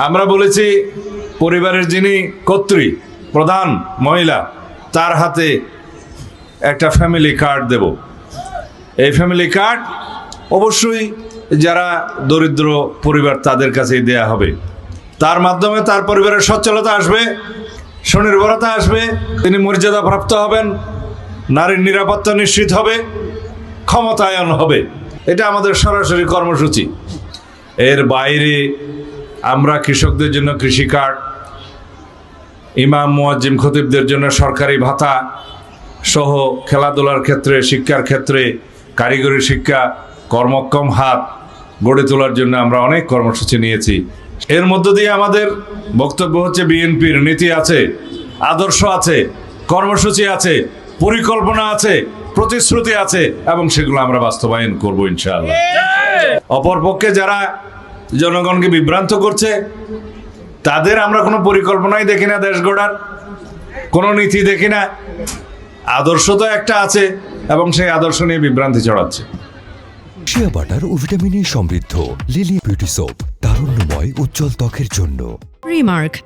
আমরা বলেছি পরিবারের যিনি কর্ত্রী প্রধান মহিলা তার হাতে একটা ফ্যামিলি কার্ড দেব। এই ফ্যামিলি কার্ড অবশ্যই যারা দরিদ্র পরিবার তাদের কাছেই দেয়া হবে। তার মাধ্যমে তার পরিবারের সচ্ছলতা আসবে, স্বনির্ভরতা আসবে, তিনি মর্যাদা প্রাপ্ত হবেন, নারীর নিরাপত্তা নিশ্চিত হবে, ক্ষমতায়ন হবে। এটা আমাদের সরাসরি কর্মসূচি। এর বাইরে আমরা কৃষকদের জন্য কৃষি কার্ড, ইমাম মুয়াজ্জিম খতিবদের জন্য সরকারি ভাতা সহ খেলাধুলার ক্ষেত্রে, শিক্ষার ক্ষেত্রে, কারিগরি শিক্ষা, কর্মক্ষম হাত গড়ে তোলার জন্য আমরা অনেক কর্মসূচি নিয়েছি। এর মধ্য দিয়ে আমাদের বক্তব্য হচ্ছে বিএনপির নীতি আছে, আদর্শ আছে, কর্মসূচি আছে, পরিকল্পনা আছে, প্রতিশ্রুতি আছে এবং সেগুলো আমরা বাস্তবায়ন করব ইনশাআল্লাহ। অপরপক্ষে যারা জনগণকে বিভ্রান্ত করছে তাদের আমরা কোনো পরিকল্পনাই দেখি না, দেশ গড়ার কোনো নীতি দেখি না। আদর্শ তো একটা আছে এবং সেই আদর্শ নিয়ে বিভ্রান্তি ছড়াচ্ছে। শিয়া বাটার ও ভিটামিনে সমৃদ্ধ লিলি বিউটি সোপ, তারুণ্যময় উজ্জ্বল ত্বকের জন্য। রিমার্ক